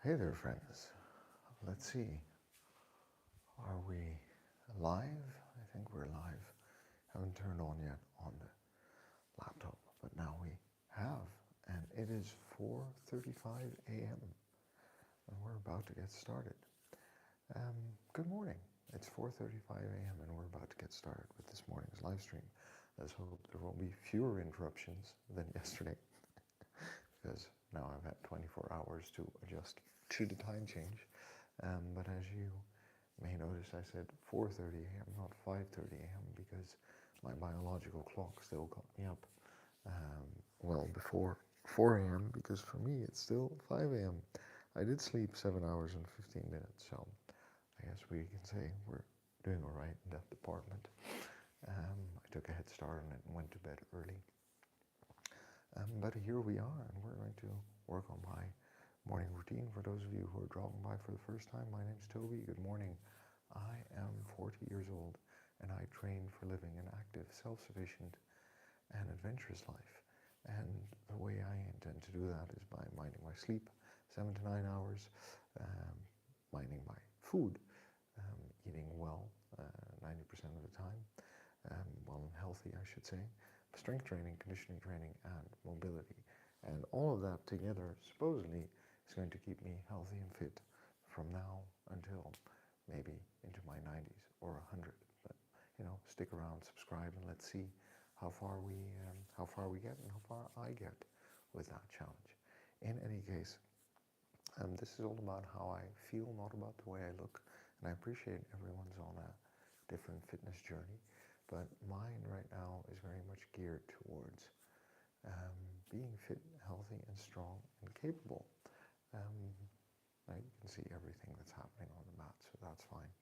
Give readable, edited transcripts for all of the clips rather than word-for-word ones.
Hey there, friends. Let's see. Are we live? I think we're live. Haven't turned on yet on the laptop, but now we have. And it is 4:35 a.m. and we're about to get started. Good morning. It's 4:35 a.m. and we're about to get started with this morning's live stream. Let's hope there will be fewer interruptions than yesterday because now I've had 24 hours to adjust to the time change. But as you may notice, I said 4:30 a.m., not 5:30 a.m., because my biological clock still got me up well before 4 a.m., because for me it's still 5 a.m. I did sleep 7 hours and 15 minutes, so I guess we can say we're doing all right in that department. I took a head start on it and went to bed early. But here we are, and we're going to work on my morning routine. For those of you who are dropping by for the first time, my name's Toby. Good morning. I am 40 years old, and I train for living an active, self-sufficient, and adventurous life. And the way I intend to do that is by minding my sleep, 7 to 9 hours, minding my food, eating well 90% of the time, well and healthy, I should say, strength training, conditioning training, and mobility. And all of that together, supposedly, is going to keep me healthy and fit from now until maybe into my 90s or 100. But, stick around, subscribe, and let's see how far we get and how far I get with that challenge. In any case, this is all about how I feel, not about the way I look. And I appreciate everyone's on a different fitness journey, but mine right now is very much geared towards being fit, healthy, and strong and capable. Now you can see everything that's happening on the mat, so that's fine.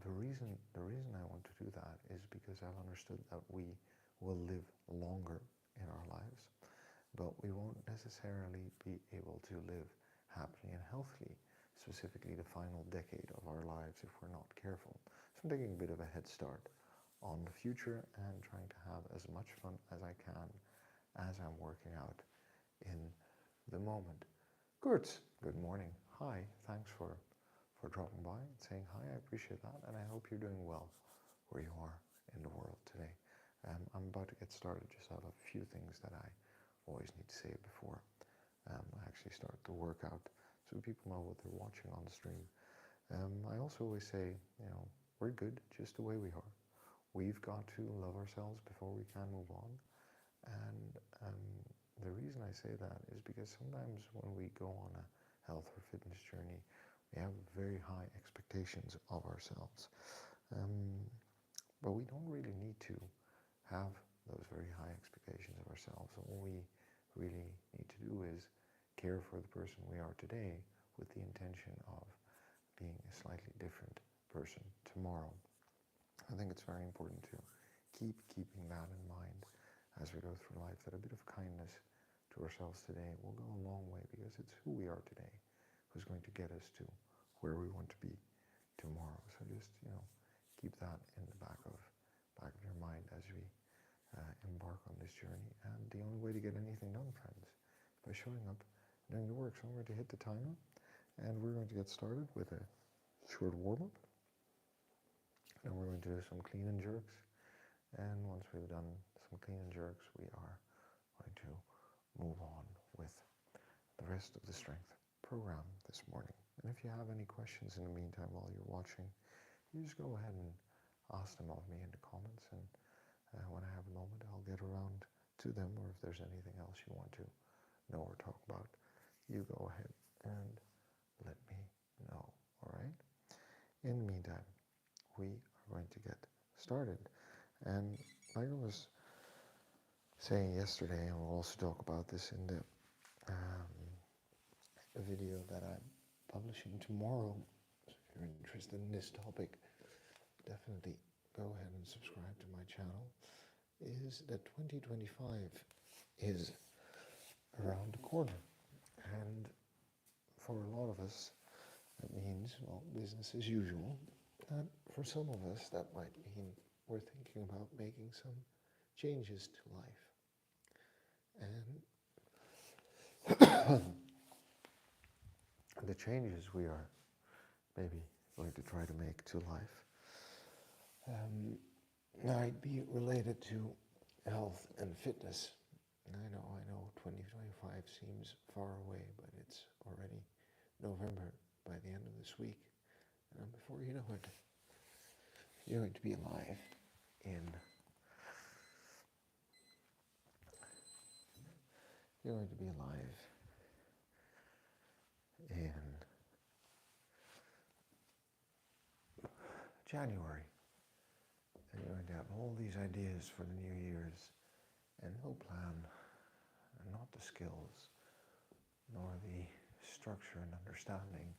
The reason I want to do that is because I've understood that we will live longer in our lives, but we won't necessarily be able to live happily and healthily, specifically the final decade of our lives, if we're not careful. So I'm taking a bit of a head start on the future and trying to have as much fun as I can as I'm working out in the moment. Kurt, good morning. Hi, thanks for dropping by and saying hi. I appreciate that, and I hope you're doing well where you are in the world today. I'm about to get started. Just have a few things that I always need to say before I actually start the workout, so people know what they're watching on the stream. I also always say, we're good just the way we are. We've got to love ourselves before we can move on. And the reason I say that is because sometimes when we go on a health or fitness journey, we have very high expectations of ourselves. But we don't really need to have those very high expectations of ourselves. All we really need to do is care for the person we are today with the intention of being a slightly different person tomorrow. I think it's very important to keeping that in mind as we go through life, that a bit of kindness to ourselves today will go a long way, because it's who we are today who's going to get us to where we want to be tomorrow. So just, keep that in the back of your mind as we embark on this journey. And the only way to get anything done, friends, is by showing up and doing the work. So I'm going to hit the timer, and we're going to get started with a short warm-up. And we're going to do some clean and jerks. And once we've done some clean and jerks, we are going to move on with the rest of the strength program this morning. And if you have any questions in the meantime while you're watching, you just go ahead and ask them of me in the comments, and when I have a moment, I'll get around to them. Or if there's anything else you want to know or talk about, you go ahead and let me know. All right? In the meantime, we are going to get started. And like I was saying yesterday, and we'll also talk about this in the video that I'm publishing tomorrow. So if you're interested in this topic, definitely go ahead and subscribe to my channel. Is that 2025 is around the corner, and for a lot of us that means, well, business as usual. And for some of us that might mean we're thinking about making some changes to life. And changes we are maybe going to try to make to life might be related to health and fitness. I know 2025 seems far away, but it's already November by the end of this week. And before you know it, you're going to be alive in January. And you're going to have all these ideas for the New Year's and no plan, and not the skills, nor the structure and understanding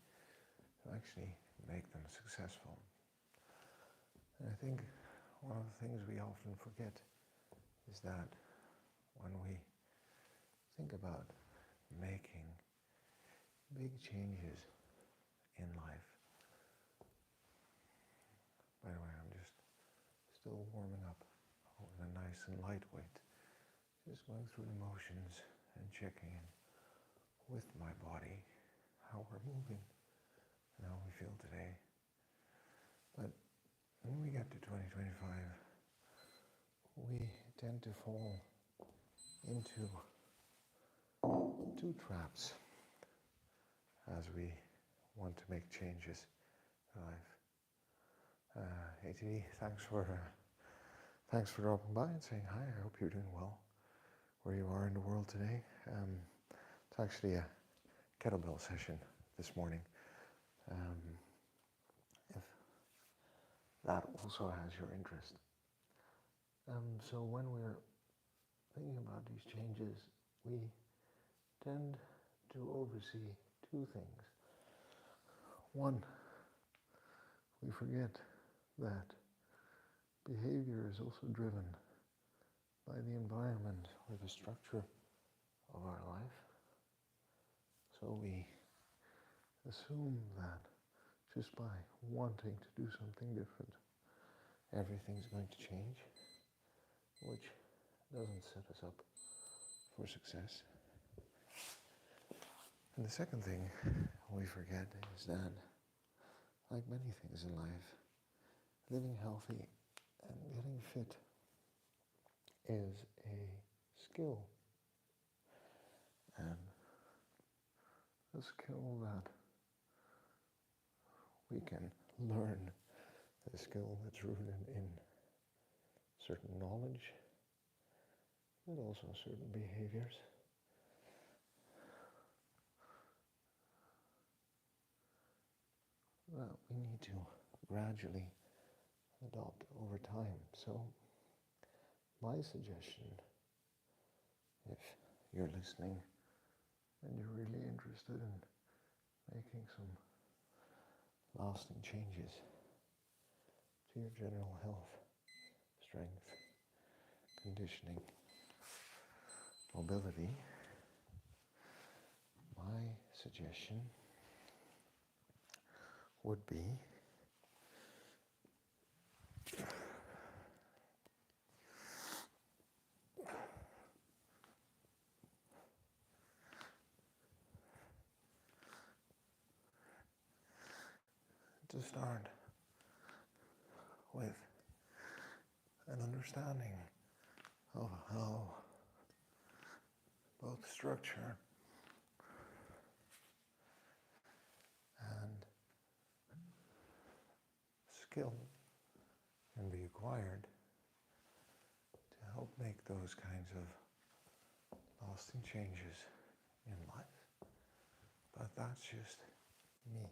to actually make them successful. And I think one of the things we often forget is that when we think about making big changes in life, by the way, I'm just still warming up with a nice and lightweight, just going through the motions and checking in with my body, how we're moving and how we feel today. But when we get to 2025, we tend to fall into two traps as we want to make changes in life. ATD, thanks for dropping by and saying hi. I hope you're doing well where you are in the world today. It's actually a kettlebell session this morning. If that also has your interest. So when we're thinking about these changes, we tend to oversee two things. One, we forget that behavior is also driven by the environment or the structure of our life. So we assume that just by wanting to do something different, everything's going to change, which doesn't set us up for success. And the second thing we forget is that, like many things in life, living healthy and getting fit is a skill. And a skill that we can learn, a skill that's rooted in certain knowledge, but also certain behaviors. That we need to gradually adopt over time. So my suggestion, if you're listening and you're really interested in making some lasting changes to your general health, strength, conditioning, mobility, my suggestion would be to start with an understanding of how both structure and skill can be acquired to help make those kinds of lasting changes in life. But that's just me.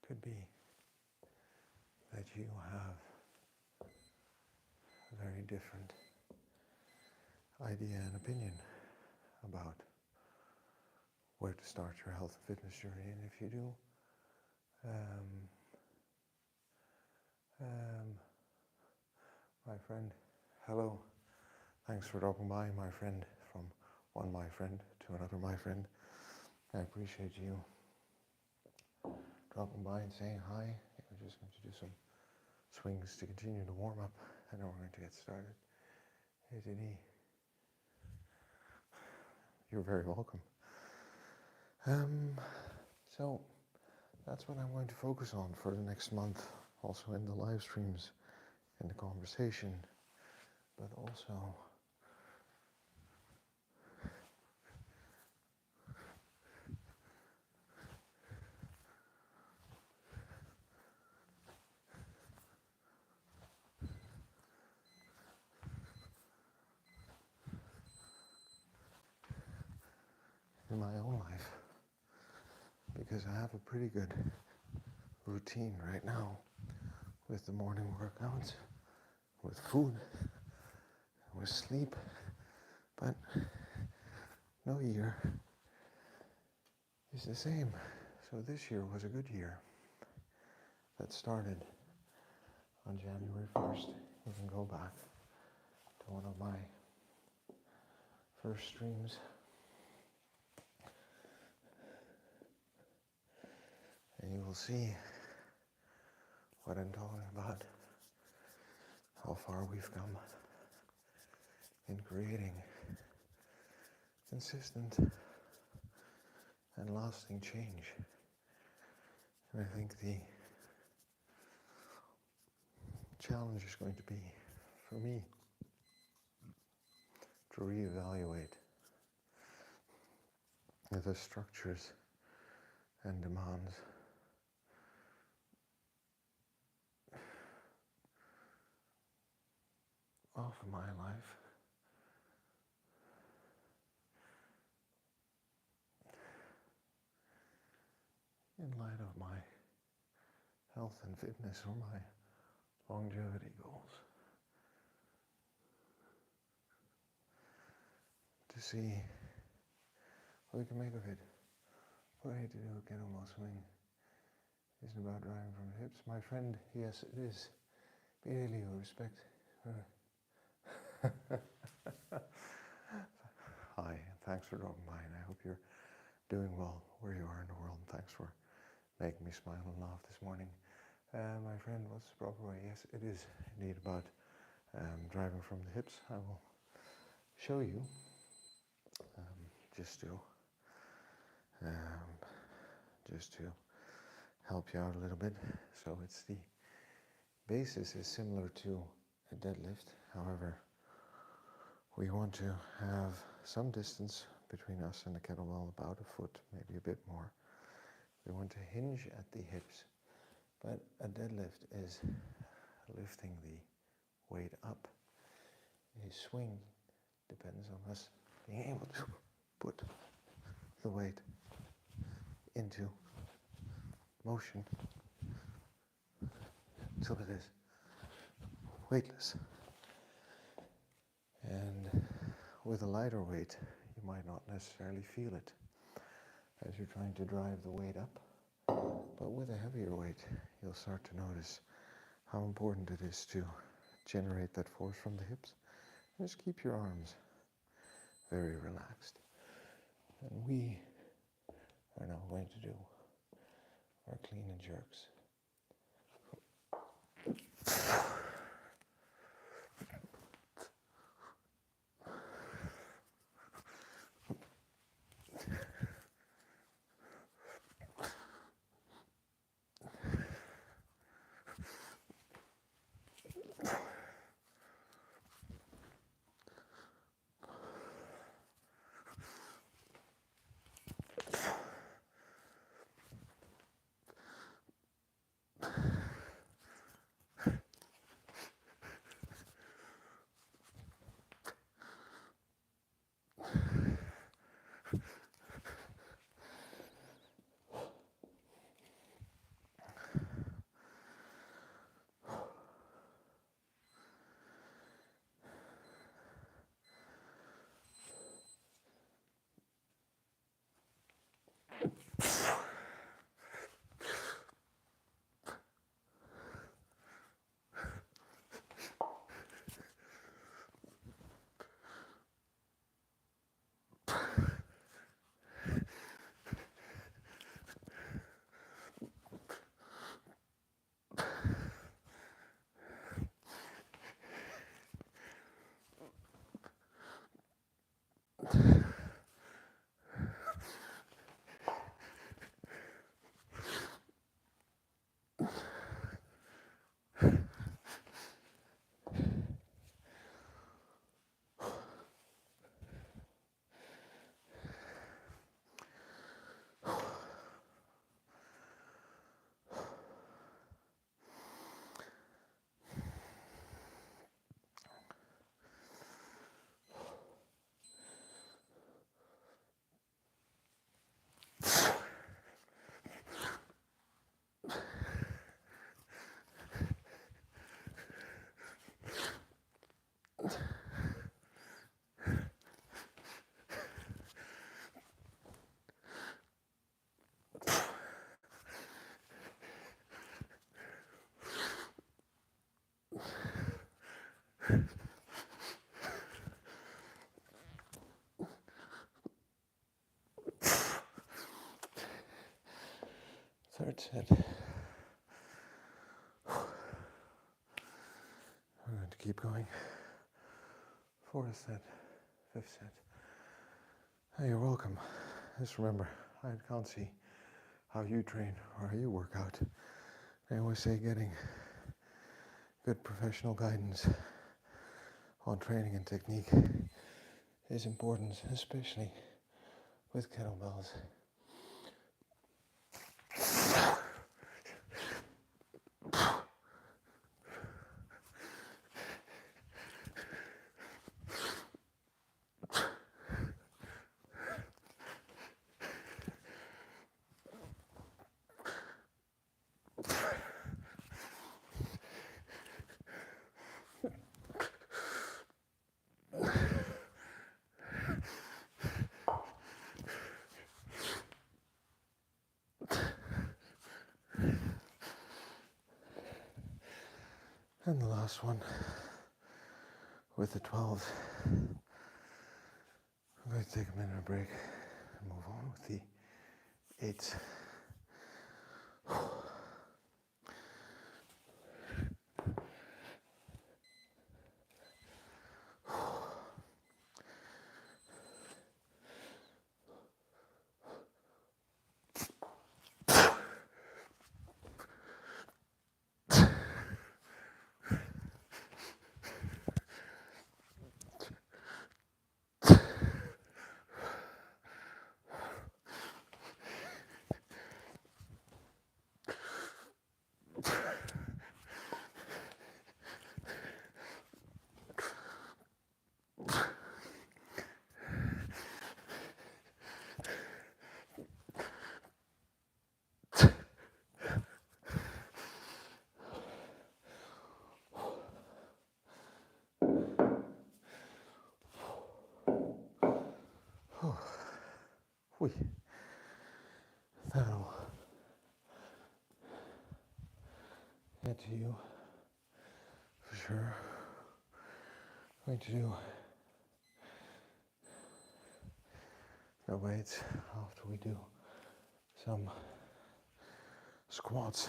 Could be that you have a very different idea and opinion about where to start your health and fitness journey. And if you do, my friend, hello. Thanks for dropping by, my friend, from one my friend to another my friend. I appreciate you dropping by and saying hi. We're just going to do some swings to continue to warm up, and then we're going to get started. Hey, Denny. You're very welcome. So that's what I'm going to focus on for the next month, also in the live streams, in the conversation, but also in my own life, because I have a pretty good routine right now with the morning workouts, with food, with sleep, but no year is the same. So this year was a good year that started on January 1st. You can go back to one of my first streams. And you will see what I'm talking about, how far we've come in creating consistent and lasting change. And I think the challenge is going to be, for me, to reevaluate the structures and demands of my life in light of my health and fitness or my longevity goals. To see what we can make of it. What I hate to do with kettlebell swimming isn't about driving from the hips. My friend, yes, it is. Really, with respect. Hi, thanks for dropping by, and I hope you're doing well where you are in the world. Thanks for making me smile and laugh this morning. My friend, what's the proper way? Yes, it is indeed about driving from the hips. I will show you, just to help you out a little bit. So it's the basis is similar to a deadlift. However, we want to have some distance between us and the kettlebell, about a foot, maybe a bit more. We want to hinge at the hips, but a deadlift is lifting the weight up. A swing depends on us being able to put the weight into motion until it is weightless. And with a lighter weight, you might not necessarily feel it as you're trying to drive the weight up. But with a heavier weight, you'll start to notice how important it is to generate that force from the hips. And just keep your arms very relaxed. And we are now going to do our clean and jerks. Third set. We're going to keep going. Fourth set, fifth set. Hey, you're welcome. Just remember, I can't see how you train or how you work out. I always say getting good professional guidance on training and technique is important, especially with kettlebells. And the last one with the 12. I'm going to take a minute of break and move on with the 8s. That'll get to you for sure. I'm going to do the weights after we do some squats.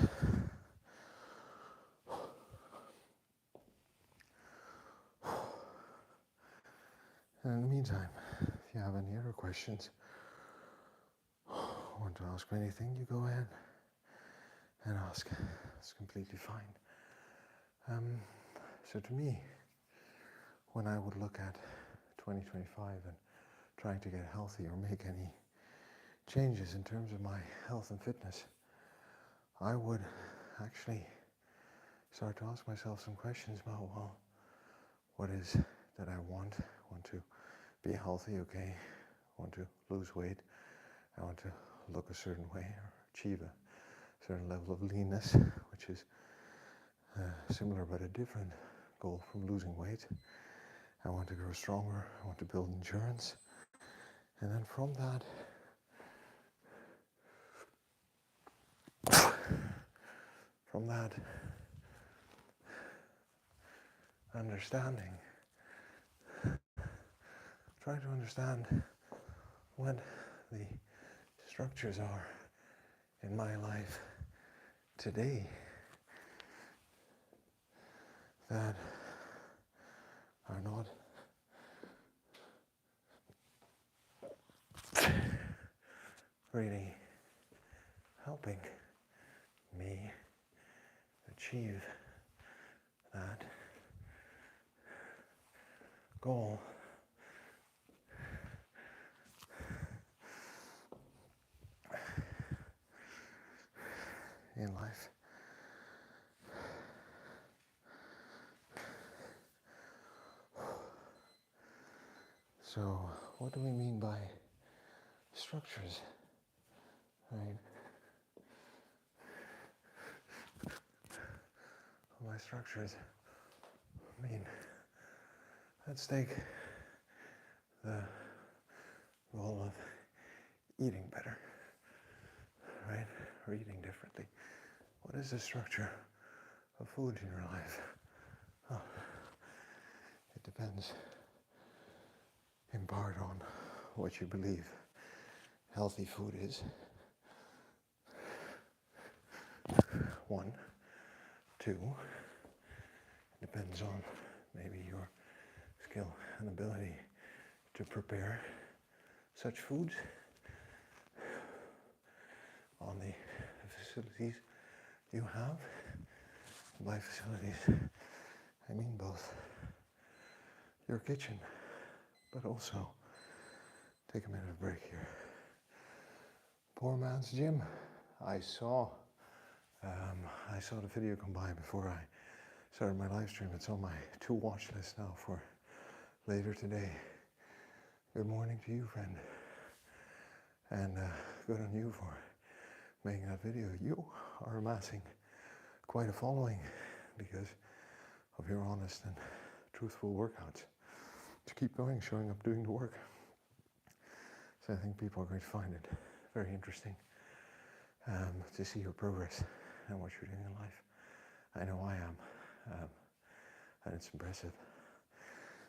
And in the meantime, if you have any other questions, want to ask me anything, you go ahead and ask. It's completely fine. So to me, when I would look at 2025 and trying to get healthy or make any changes in terms of my health and fitness, I would actually start to ask myself some questions about, well, what is that I want? I want to be healthy, okay. I want to lose weight. I want to look a certain way or achieve a certain level of leanness, which is similar but a different goal from losing weight. I want to grow stronger. I want to build endurance. And then from that understanding, try to understand what the structures are in my life today that are not really helping me achieve that goal. In life. So, what do we mean by structures, right? By structures, I mean, let's take the goal of eating better, right? Or eating differently. What is the structure of food in your life? Oh, it depends in part on what you believe healthy food is. 1, 2, depends on maybe your skill and ability to prepare such foods on the facilities you have. By facilities, I mean both your kitchen, but also take a minute of break here. Poor man's gym. I saw the video come by before I started my live stream. It's on my to-watch list now for later today. Good morning to you, friend. And good on you for making that video. You are amassing quite a following because of your honest and truthful workouts. To keep going, showing up, doing the work. So I think people are going to find it very interesting to see your progress and what you're doing in life. I know I am, and it's impressive.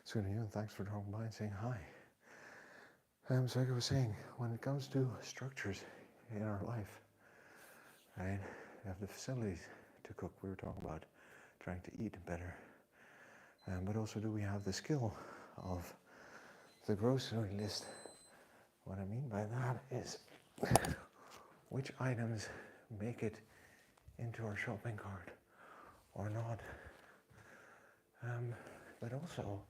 So to you, and thanks for dropping by and saying hi. So like I was saying, when it comes to structures in our life, right, we have the facilities to cook. We were talking about trying to eat better, but also do we have the skill of the grocery list? What I mean by that is which items make it into our shopping cart or not. But also,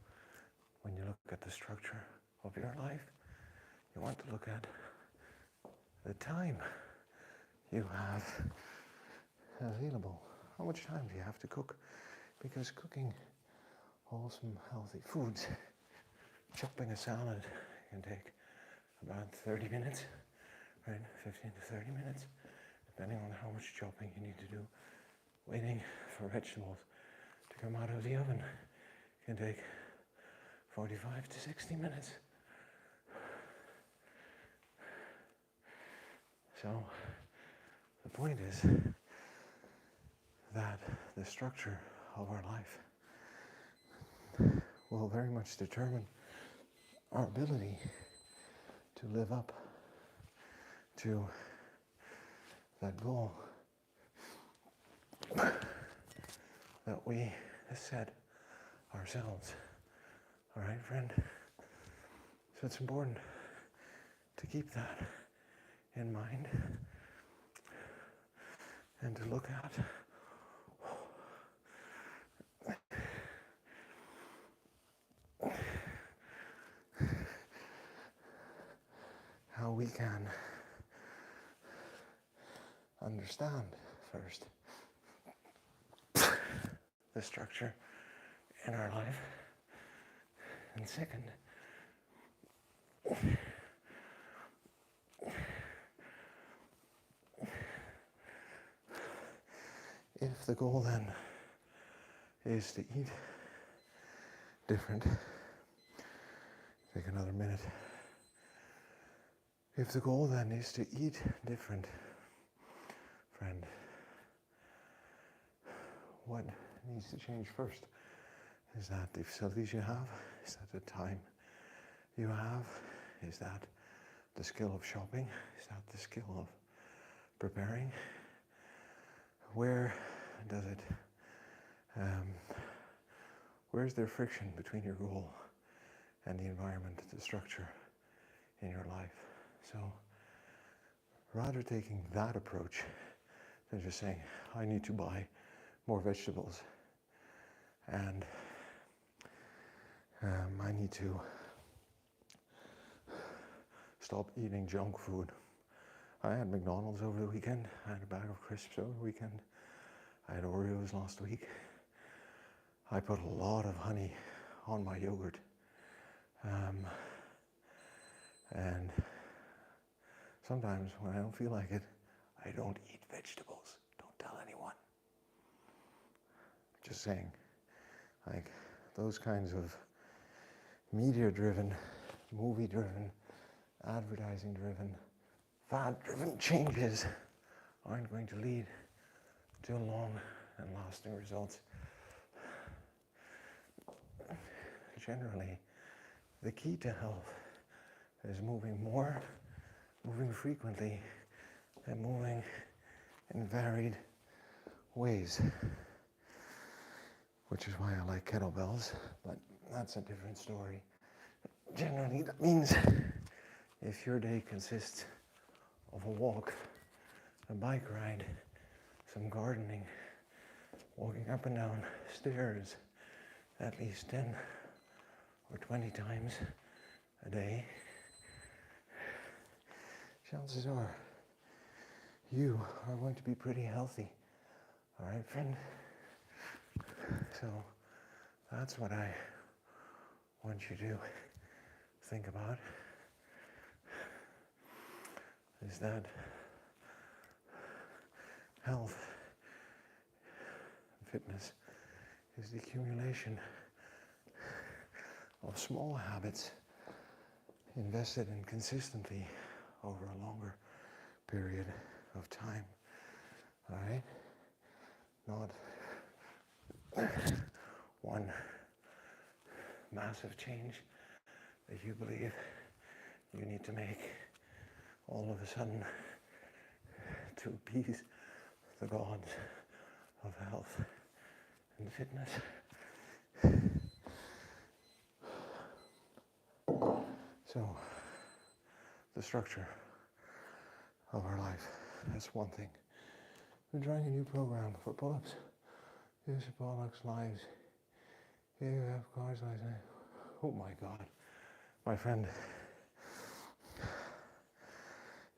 when you look at the structure of your life, you want to look at the time you have available. How much time do you have to cook? Because cooking wholesome, healthy foods, chopping a salad can take about 30 minutes, right? 15 to 30 minutes, depending on how much chopping you need to do. Waiting for vegetables to come out of the oven can take 45 to 60 minutes. So the point is that the structure of our life will very much determine our ability to live up to that goal that we set ourselves. All right, friend? So it's important to keep that in mind and to look at how we can understand first the structure in our life, and second, if the goal then is to eat different, take another minute. If the goal then is to eat different, friend, what needs to change first is that the facilities you have, is that the time you have, is that the skill of shopping, is that the skill of preparing. Where does it, where's there friction between your goal and the environment, the structure in your life? So rather taking that approach than just saying, I need to buy more vegetables and I need to stop eating junk food. I had McDonald's over the weekend. I had a bag of crisps over the weekend. I had Oreos last week. I put a lot of honey on my yogurt. And sometimes when I don't feel like it, I don't eat vegetables. Don't tell anyone. Just saying, like those kinds of media-driven, movie-driven, advertising-driven, fad-driven changes aren't going to lead to long and lasting results. Generally, the key to health is moving more, moving frequently, and moving in varied ways, which is why I like kettlebells, but that's a different story. Generally, that means if your day consists of a walk, a bike ride, some gardening, walking up and down stairs at least 10 or 20 times a day, chances are you are going to be pretty healthy. All right, friend? So that's what I want you to think about, is that health and fitness is the accumulation of small habits invested in consistently over a longer period of time. All right? Not one massive change that you believe you need to make all of a sudden to appease the gods of health and fitness. So, the structure of our life, that's one thing. We're trying a new program for pull-ups. Here's your pull-ups lives. Here you have cars like that. Oh my God. My friend,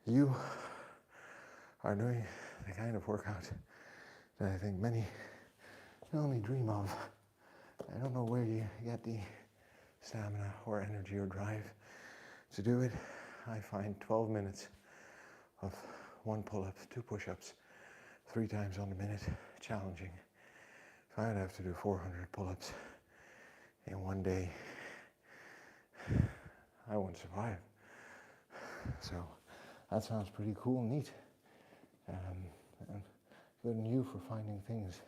you are doing the kind of workout that I think many only dream of. I don't know where you get the stamina or energy or drive to do it. I find 12 minutes of 1 pull-up, 2 push-ups, 3 times on the minute challenging. If I'd have to do 400 pull-ups in one day, I wouldn't survive. So that sounds pretty cool and neat. And good on you for finding things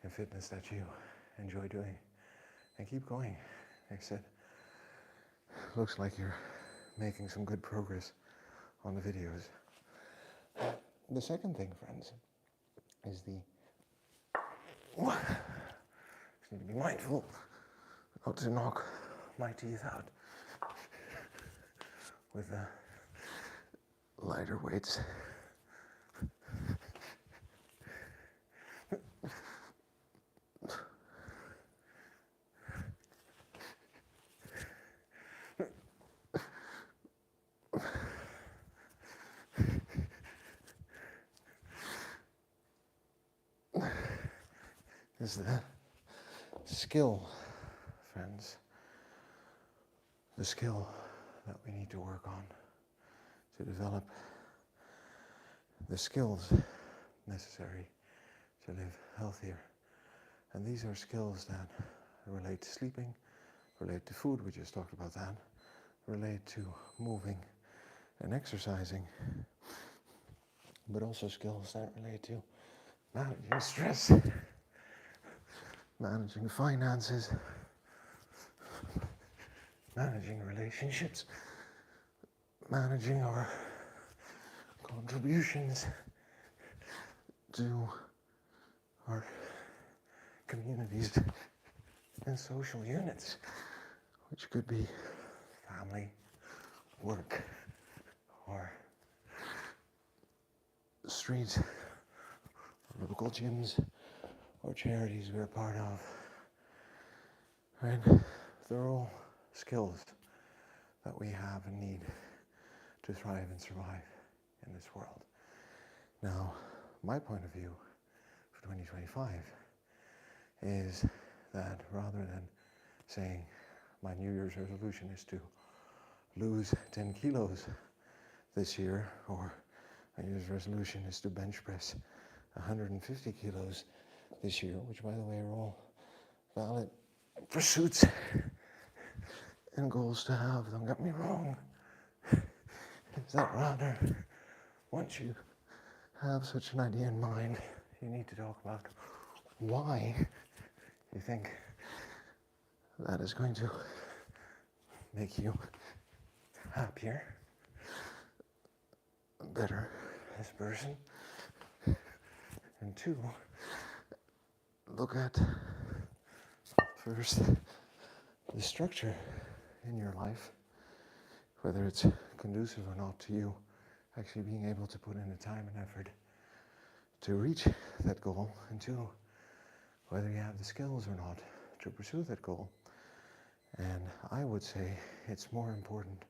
in fitness that you enjoy doing. And keep going. Like I said, looks like you're making some good progress on the videos. The second thing, friends, is just need to be mindful not to knock my teeth out with lighter weights. Is the skill, friends, the skill that we need to work on to develop the skills necessary to live healthier. And these are skills that relate to sleeping, relate to food, we just talked about that, relate to moving and exercising, but also skills that relate to managing stress, managing finances, managing relationships, managing our contributions to our communities and social units, which could be family, work, or streets, or local gyms, or charities we're part of. Right? They're all skills that we have and need to thrive and survive in this world. Now, my point of view for 2025 is that rather than saying my New Year's resolution is to lose 10 kilos this year, or my New Year's resolution is to bench press 150 kilos this year, which by the way are all valid pursuits and goals to have, don't get me wrong, is that rather, once you have such an idea in mind, you need to talk about why you think that is going to make you happier, better as a person, and 2, look at first the structure in your life, whether it's conducive or not to you actually being able to put in the time and effort to reach that goal, and two, whether you have the skills or not to pursue that goal. And I would say it's more important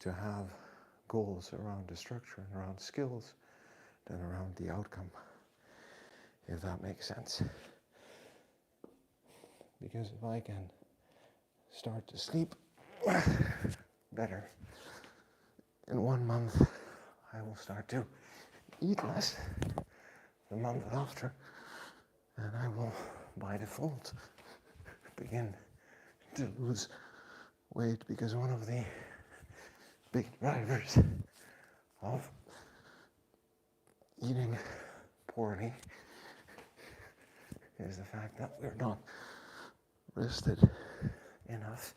to have goals around the structure and around skills than around the outcome, if that makes sense. Because if I can start to sleep better, in 1 month I will start to eat less the month after, and I will by default begin to lose weight, because one of the big drivers of eating poorly is the fact that we're not rested enough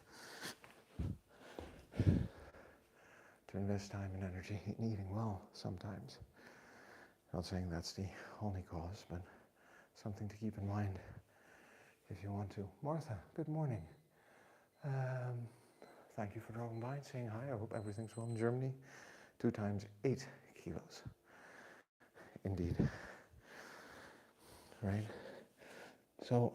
to invest time and energy in eating well sometimes. Not saying that's the only cause, but something to keep in mind if you want to. Martha, good morning. Thank you for dropping by and saying hi. I hope everything's well in Germany. 2 times 8 kilos. Indeed. Right? So,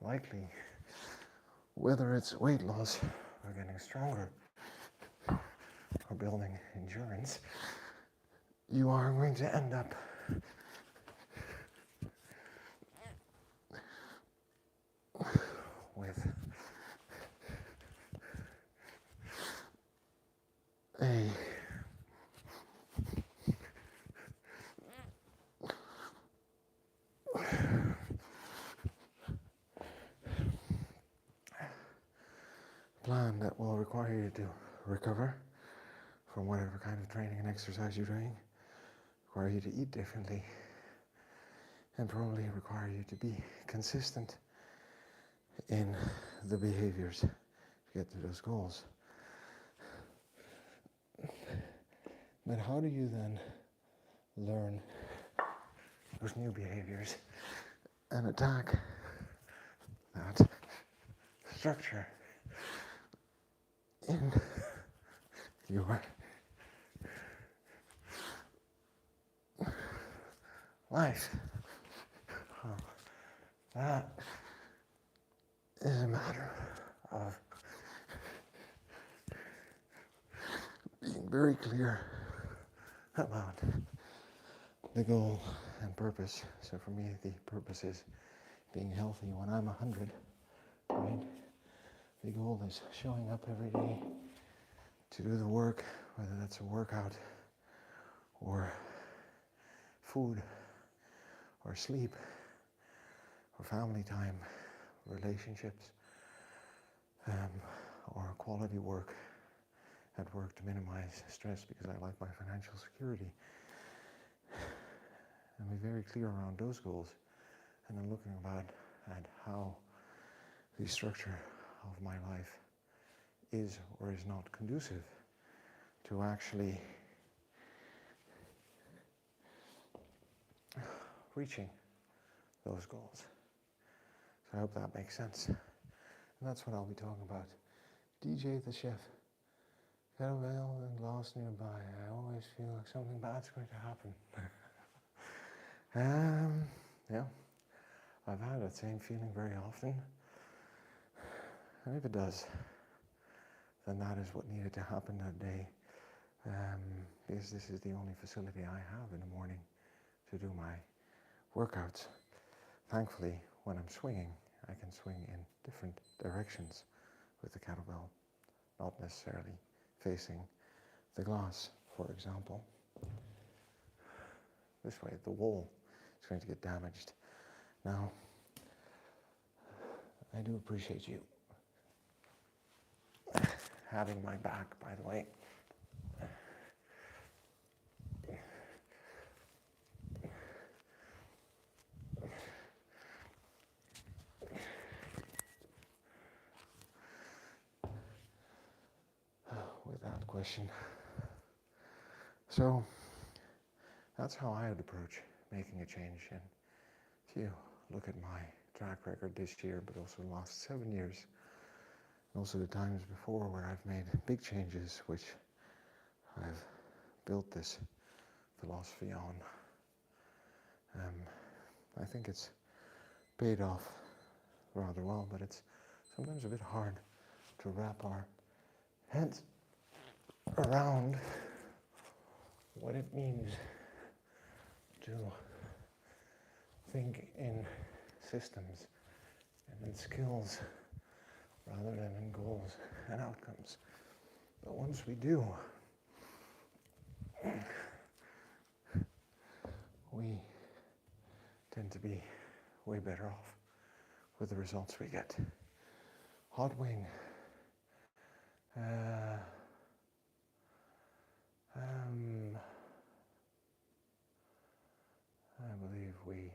likely, whether it's weight loss or getting stronger or building endurance, you are going to end up with a plan that will require you to recover from whatever kind of training and exercise you're doing, require you to eat differently, and probably require you to be consistent in the behaviors to get to those goals. But how do you then learn those new behaviors and attack that structure in your life? That is a matter of being very clear about the goal and purpose. So for me, the purpose is being healthy when I'm 100, right? The goal is showing up every day to do the work, whether that's a workout or food or sleep or family time, relationships, or quality work at work to minimize stress, because I like my financial security. And be very clear around those goals, and then looking at how the structure of my life is or is not conducive to actually reaching those goals. So I hope that makes sense. And that's what I'll be talking about. DJ the chef. Kettlebell and glass nearby. I always feel like something bad's going to happen. Yeah, I've had that same feeling very often. And if it does, then that is what needed to happen that day. Because this is the only facility I have in the morning to do my workouts. Thankfully, when I'm swinging, I can swing in different directions with the kettlebell, not necessarily facing the glass, for example. This way, the wall is going to get damaged. Now, I do appreciate you having my back, by the way. With that question. So, That's how I would approach making a change. And if you look at my track record this year, but also the last 7 years, and also the times before where I've made big changes, which I've built this philosophy on, I think it's paid off rather well, but it's sometimes a bit hard to wrap our heads around what it means to think in systems and in skills rather than in goals and outcomes. But once we do, we tend to be way better off with the results we get. Hot wing. I believe we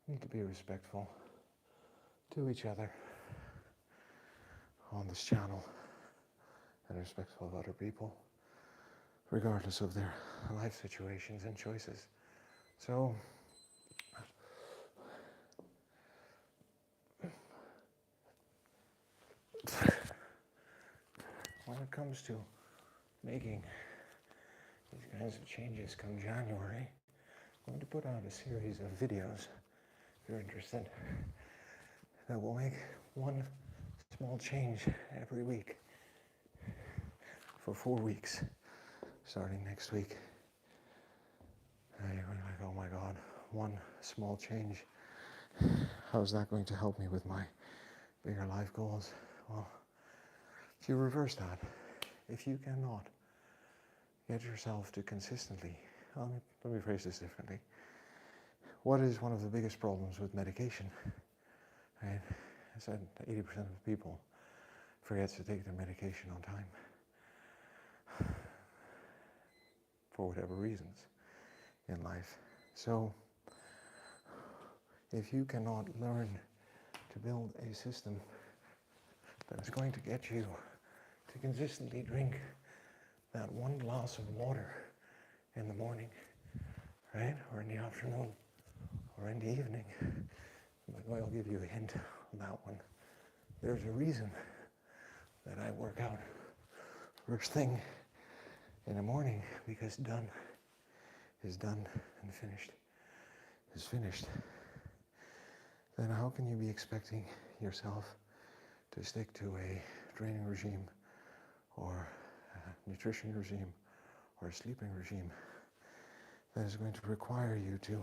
need to be respectful to each other on this channel and respectful of other people, regardless of their life situations and choices. So, when it comes to making these kinds of changes come January, I'm going to put out a series of videos, if you're interested, that will make one small change every week for 4 weeks, starting next week. And you're going like, oh my God, one small change. How's that going to help me with my bigger life goals? Well, if you reverse that, if you cannot get yourself to consistently, let me phrase this differently. What is one of the biggest problems with medication? Right? I said 80% of people forgets to take their medication on time for whatever reasons in life. So if you cannot learn to build a system that is going to get you to consistently drink that one glass of water in the morning, right, or in the afternoon, or in the evening, but I'll give you a hint on that one. There's a reason that I work out first thing in the morning, because done is done and finished is finished. Then how can you be expecting yourself to stick to a training regime or a nutrition regime or a sleeping regime that is going to require you to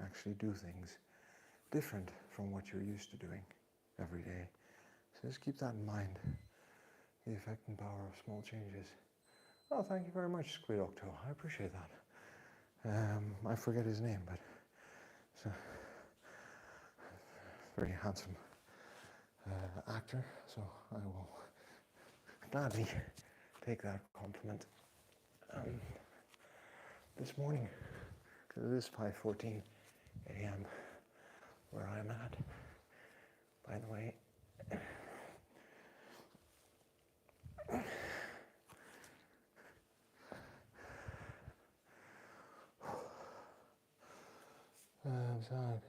actually do things different from what you're used to doing every day. So just keep that in mind, the effect and power of small changes. Oh, thank you very much, Squid Octo. I appreciate that. I forget his name, but it's a very handsome actor, so I will gladly take that compliment. This morning, because it is 5:14 a.m. where I'm at, by the way, I'm sad.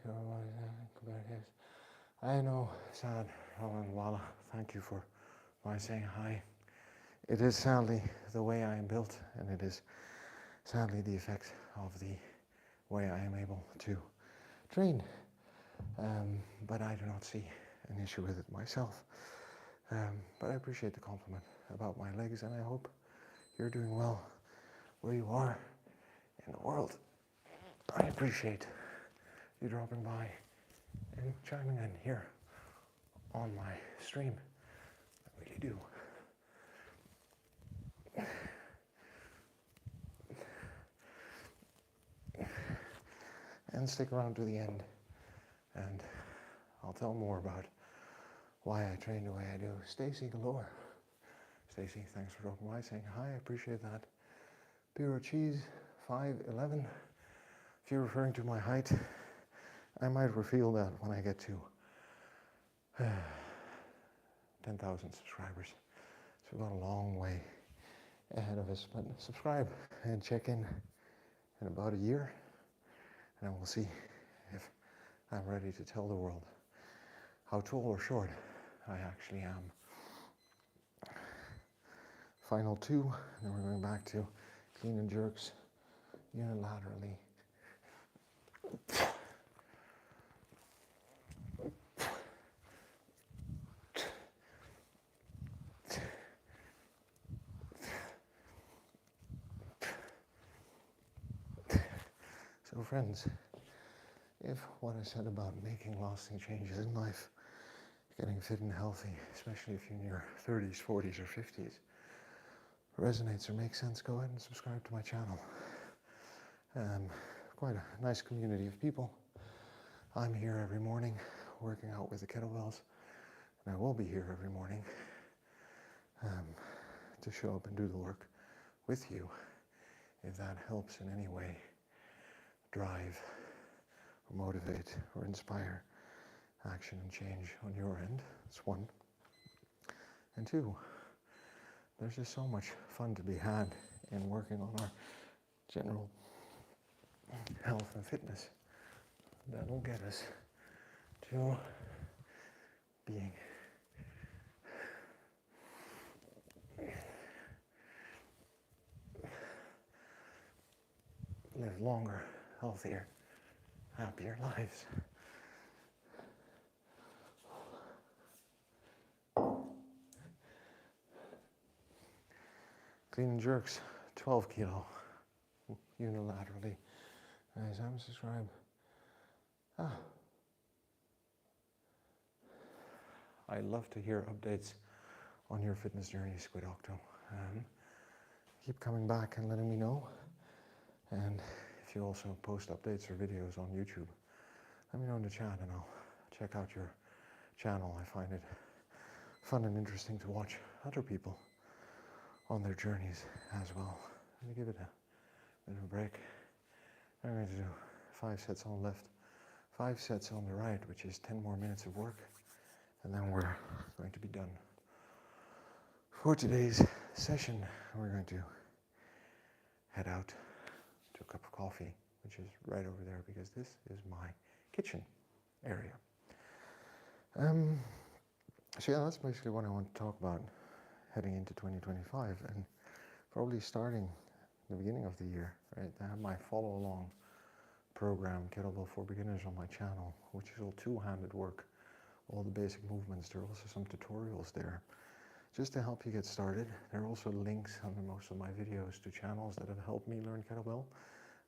I know, sad, Roland Walla. Thank you for saying hi. It is sadly the way I am built, and it is sadly the effect of the way I am able to train. But I do not see an issue with it myself. But I appreciate the compliment about my legs, and I hope you're doing well where you are in the world. I appreciate you dropping by and chiming in here on my stream. I really do. And stick around to the end, and I'll tell more about why I train the way I do. Stacy Galore. Stacy, thanks for dropping by, saying hi. I appreciate that. Pure Cheese 5'11". If you're referring to my height, I might reveal that when I get to 10,000 subscribers. So we've got a long way ahead of us, but subscribe and check in about a year, and we'll see if I'm ready to tell the world how tall or short I actually am. Final 2, and then we're going back to clean and jerks unilaterally. So friends, if what I said about making lasting changes in life, getting fit and healthy, especially if you're in your 30s, 40s, or 50s, resonates or makes sense, go ahead and subscribe to my channel. Quite a nice community of people. I'm here every morning working out with the kettlebells, and I will be here every morning to show up and do the work with you. If that helps in any way drive or motivate or inspire action and change on your end, that's 1. And 2, there's just so much fun to be had in working on our general health and fitness that'll get us to being live longer, healthier, happier lives. Clean and jerks, 12 kilo, unilaterally. Guys, I'm subscribed. I love to hear updates on your fitness journey, Squid Octo. Keep coming back and letting me know. And if you also post updates or videos on YouTube, let me know in the chat and I'll check out your channel. I find it fun and interesting to watch other people on their journeys as well. Let me give it a bit of a break. I'm going to do 5 sets on the left, 5 sets on the right, which is 10 more minutes of work, and then we're going to be done for today's session. We're going to head out to a cup of coffee, which is right over there, because this is my kitchen area. So yeah, that's basically what I want to talk about heading into 2025, and probably starting the beginning of the year, right? I have my follow-along program, Kettlebell for Beginners, on my channel, which is all two-handed work, all the basic movements. There are also some tutorials there, just to help you get started. There are also links under most of my videos to channels that have helped me learn kettlebell.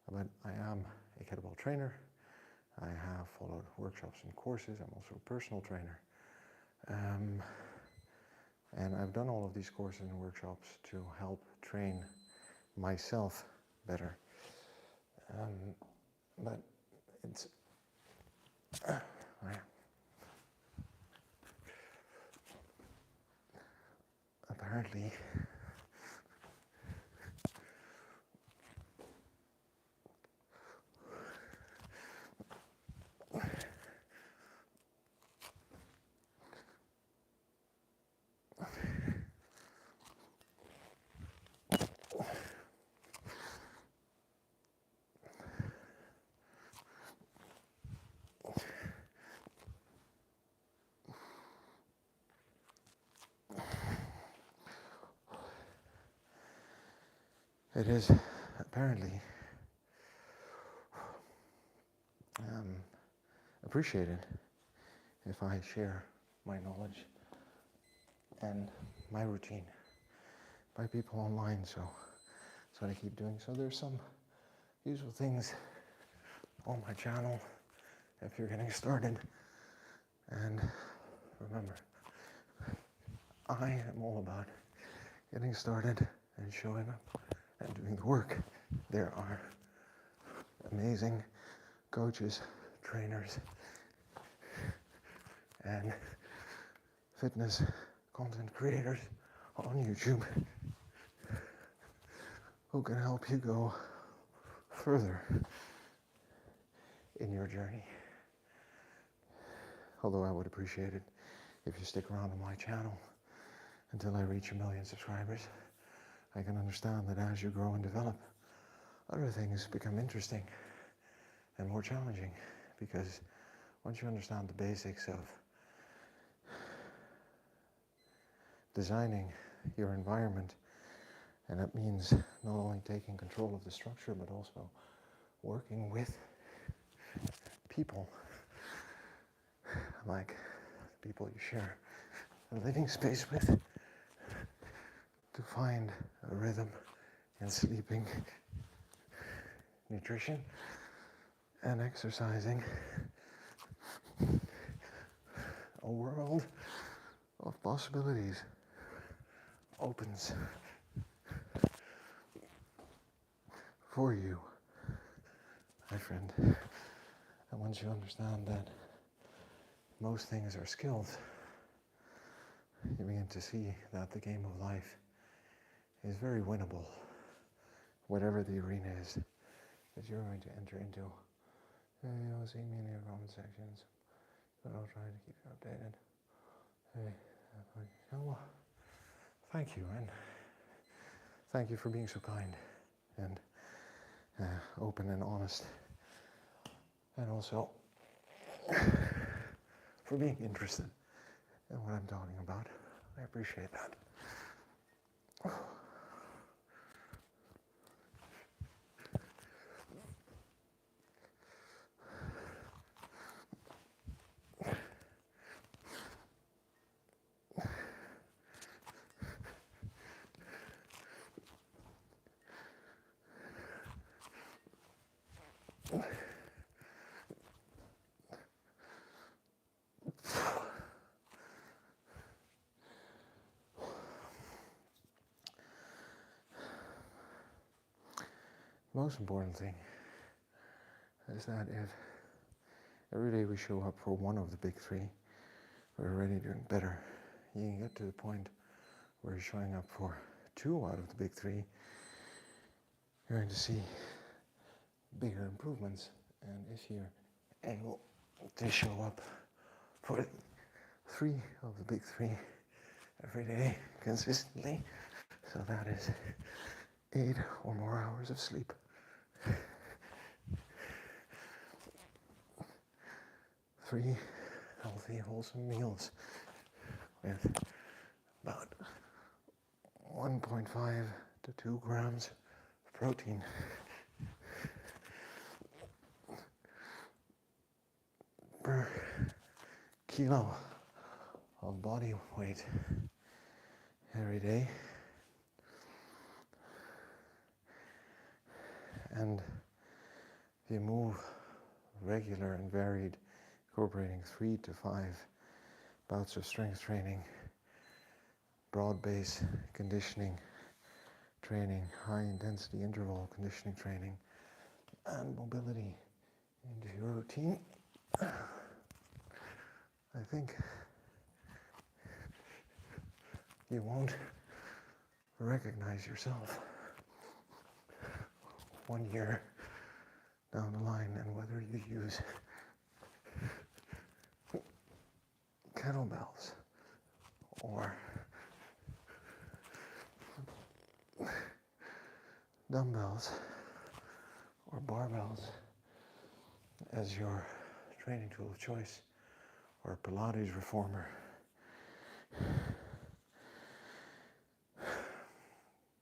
But I am a kettlebell trainer. I have followed workshops and courses. I'm also a personal trainer. And I've done all of these courses and workshops to help train myself better. But it's apparently it is apparently appreciated if I share my knowledge and my routine by people online, so that's what I keep doing. So there's some useful things on my channel if you're getting started. And remember, I am all about getting started and showing up and doing the work. There are amazing coaches, trainers, and fitness content creators on YouTube who can help you go further in your journey. although I would appreciate it if you stick around on my channel until I reach 1 million subscribers. I can understand that as you grow and develop, other things become interesting and more challenging, because once you understand the basics of designing your environment, and that means not only taking control of the structure but also working with people, like the people you share a living space with, to find a rhythm in sleeping, nutrition, and exercising, a world of possibilities opens for you, my friend. And once you understand that most things are skills, you begin to see that the game of life is very winnable, whatever the arena is that you're going to enter into. You'll see me in your comment sections, but I'll try to keep you updated. Well, thank you, and thank you for being so kind and open and honest, and also for being interested in what I'm talking about. I appreciate that. Most important thing is that if every day we show up for one of the big three, we're already doing better. You can get to the point where you're showing up for 2 out of the big three, you're going to see bigger improvements. And if you're able to show up for 3 of the big three every day consistently, so that is 8 or more hours of sleep, 3 healthy, wholesome meals with about 1.5 to 2 grams of protein, per kilo of body weight every day, and if you move regular and varied, incorporating 3 to 5 bouts of strength training, broad base conditioning training, high intensity interval conditioning training, and mobility into your routine, I think you won't recognize yourself 1 year down the line, and whether you use kettlebells or dumbbells or barbells as your training tool of choice, or a Pilates reformer,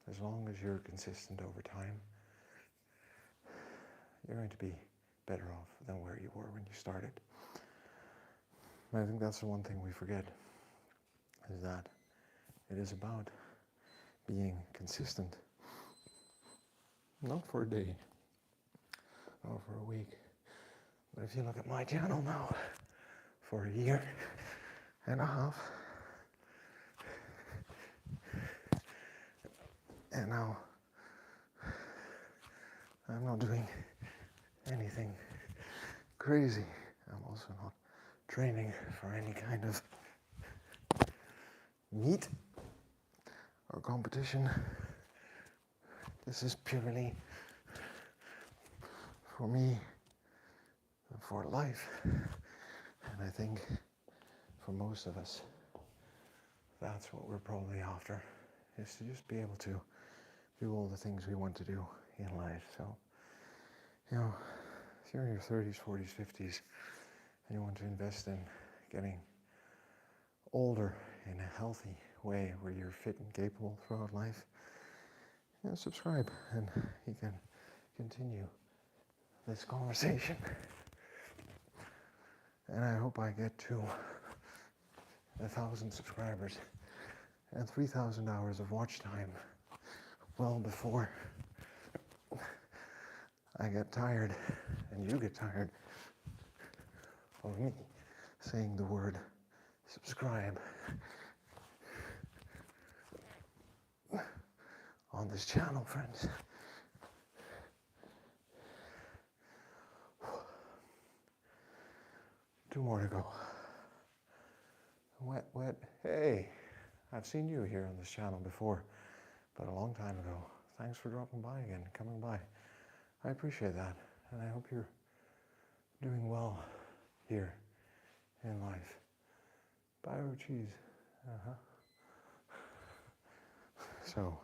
as long as you're consistent over time, you're going to be better off than where you were when you started. And I think that's the one thing we forget, is that it is about being consistent, not for a day, or for a week, but if you look at my channel now, for 1.5 years, and now I'm not doing anything crazy. I'm also not training for any kind of meet or competition. This is purely for me and for life. And I think for most of us, that's what we're probably after, is to just be able to do all the things we want to do in life. So, you know, if you're in your 30s, 40s, 50s, and you want to invest in getting older in a healthy way where you're fit and capable throughout life, you know, subscribe and you can continue this conversation. And I hope I get to 1,000 subscribers and 3,000 hours of watch time well before I get tired and you get tired of me saying the word subscribe on this channel, friends. Two more to go. Wet. Hey, I've seen you here on this channel before, but a long time ago. Thanks for dropping by again, coming by. I appreciate that, and I hope you're doing well here in life. Bio cheese. So,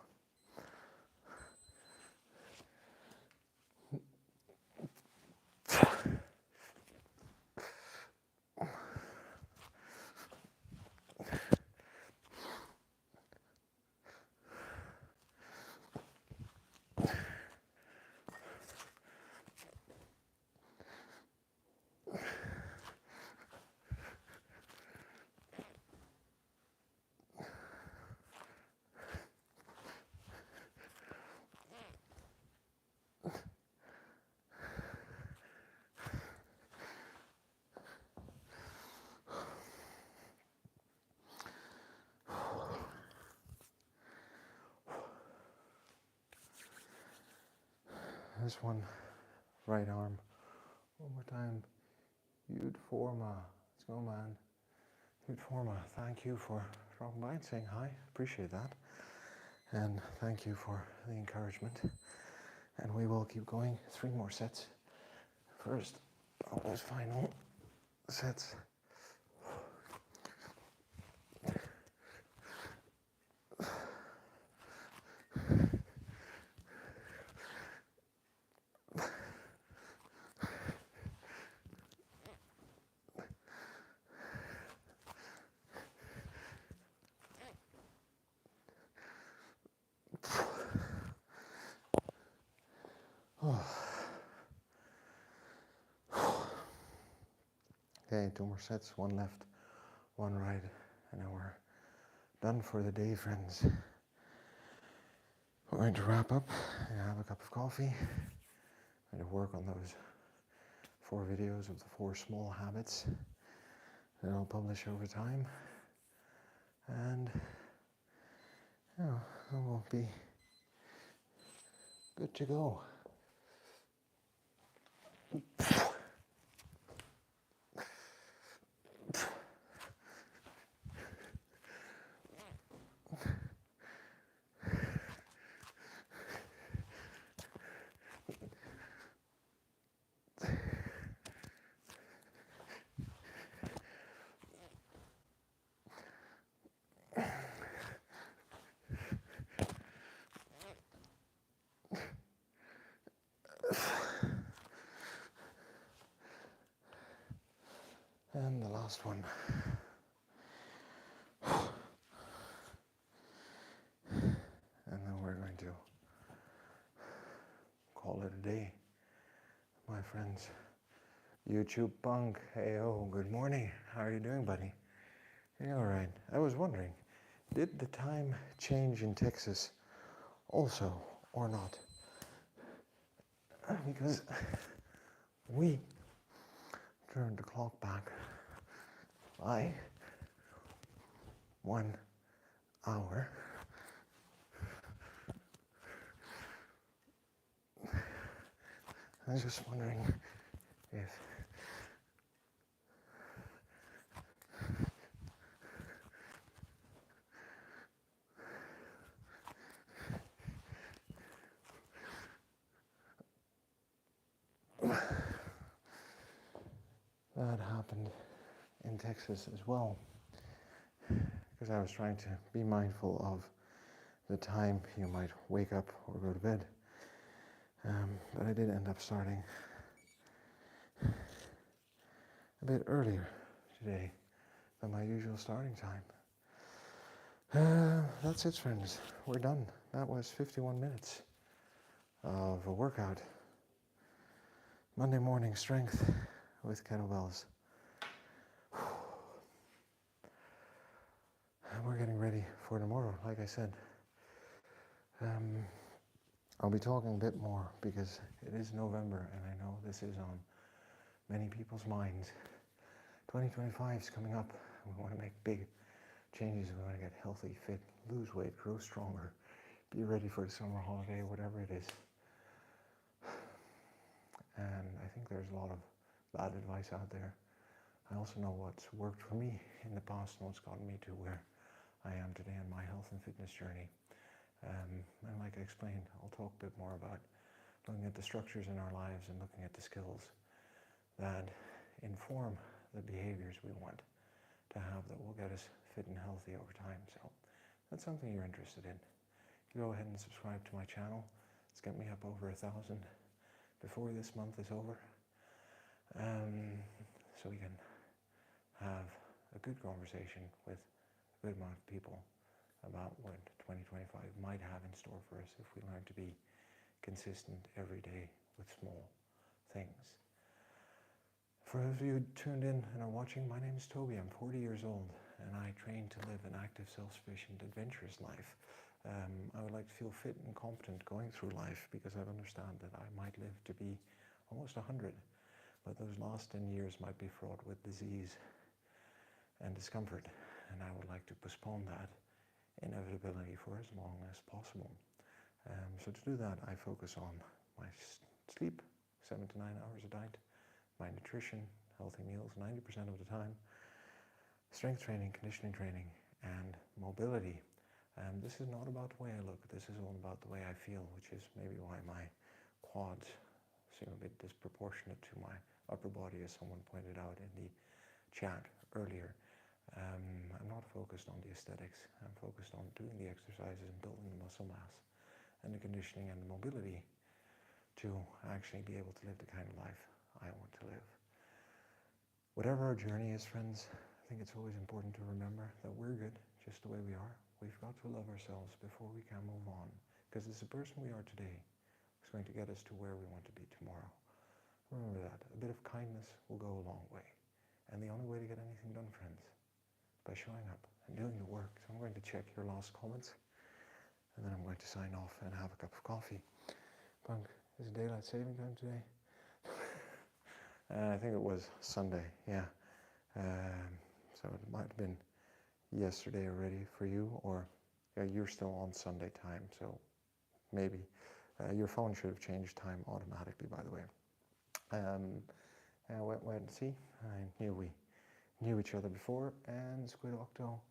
this one, right arm. One more time. You'd forma. Let's go, man. You'd forma. Thank you for dropping by and saying hi. Appreciate that. And thank you for the encouragement. And we will keep going. 3 more sets. First, all those final sets. Okay, 2 more sets, 1 left, 1 right, and then we're done for the day, friends. We're going to wrap up and have a cup of coffee. I'm going to work on those 4 videos of the 4 small habits that I'll publish over time. And, you know, it will be good to go. And the last one. And then we're going to call it a day, my friends. YouTube Punk, hey oh, good morning. How are you doing, buddy? Yeah, all right. I was wondering, did the time change in Texas also, or not? Because we turned the clock back by 1 hour. I was just wondering if that happened in Texas as well, because I was trying to be mindful of the time you might wake up or go to bed. But I did end up starting a bit earlier today than my usual starting time. That's it, friends. We're done. That was 51 minutes of a workout. Monday morning strength with kettlebells. And we're getting ready for tomorrow, like I said. I'll be talking a bit more because it is November and I know this is on many people's minds. 2025 is coming up. We want to make big changes. We want to get healthy, fit, lose weight, grow stronger, be ready for the summer holiday, whatever it is. And I think there's a lot of bad advice out there. I also know what's worked for me in the past and what's gotten me to where I am today in my health and fitness journey. And like I explained, I'll talk a bit more about looking at the structures in our lives and looking at the skills that inform the behaviors we want to have that will get us fit and healthy over time. So that's something you're interested in. You go ahead and subscribe to my channel. Let's get me up over 1,000 before this month is over. So we can have a good conversation with a good amount of people about what 2025 might have in store for us if we learn to be consistent every day with small things. For those of you who tuned in and are watching, my name is Toby. I'm 40 years old and I train to live an active, self-sufficient, adventurous life. I would like to feel fit and competent going through life because I understand that I might live to be almost 100, but those last 10 years might be fraught with disease and discomfort, and I would like to postpone that inevitability for as long as possible. So to do that, I focus on my sleep, 7 to 9 hours a night, my nutrition, healthy meals 90% of the time, strength training, conditioning training, and mobility. This is not about the way I look, this is all about the way I feel, which is maybe why my quads seem a bit disproportionate to my upper body, as someone pointed out in the chat earlier. I'm not focused on the aesthetics. I'm focused on doing the exercises and building the muscle mass and the conditioning and the mobility to actually be able to live the kind of life I want to live. Whatever our journey is, friends, I think it's always important to remember that we're good just the way we are. We've got to love ourselves before we can move on, because it's the person we are today is going to get us to where we want to be tomorrow. Remember that. A bit of kindness will go a long way. And the only way to get anything done, friends, by showing up and doing the work. So I'm going to check your last comments and then I'm going to sign off and have a cup of coffee. Punk, is it daylight saving time today? I think it was Sunday, yeah. So it might have been yesterday already for you, or yeah, you're still on Sunday time, so maybe. Your phone should have changed time automatically, by the way. Wait and see. I knew we knew each other before. And Squid Octo,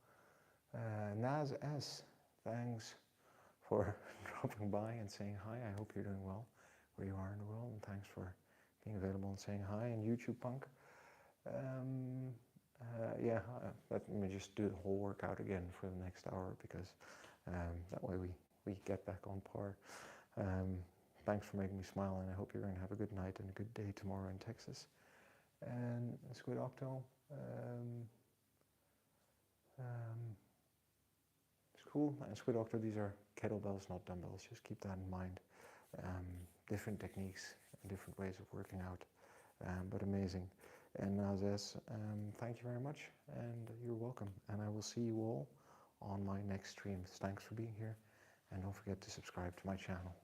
Naz S, thanks for dropping by and saying hi. I hope you're doing well where you are in the world, and thanks for being available and saying hi. And YouTube Punk, let me just do the whole workout again for the next hour, because that way we get back on par. Thanks for making me smile, and I hope you're going to have a good night and a good day tomorrow in Texas. And Squid Octo, it's cool. And Squid Octo, these are kettlebells, not dumbbells. Just keep that in mind. Different techniques and different ways of working out, but amazing. And Nazes, thank you very much, and you're welcome. And I will see you all on my next streams. Thanks for being here, and don't forget to subscribe to my channel.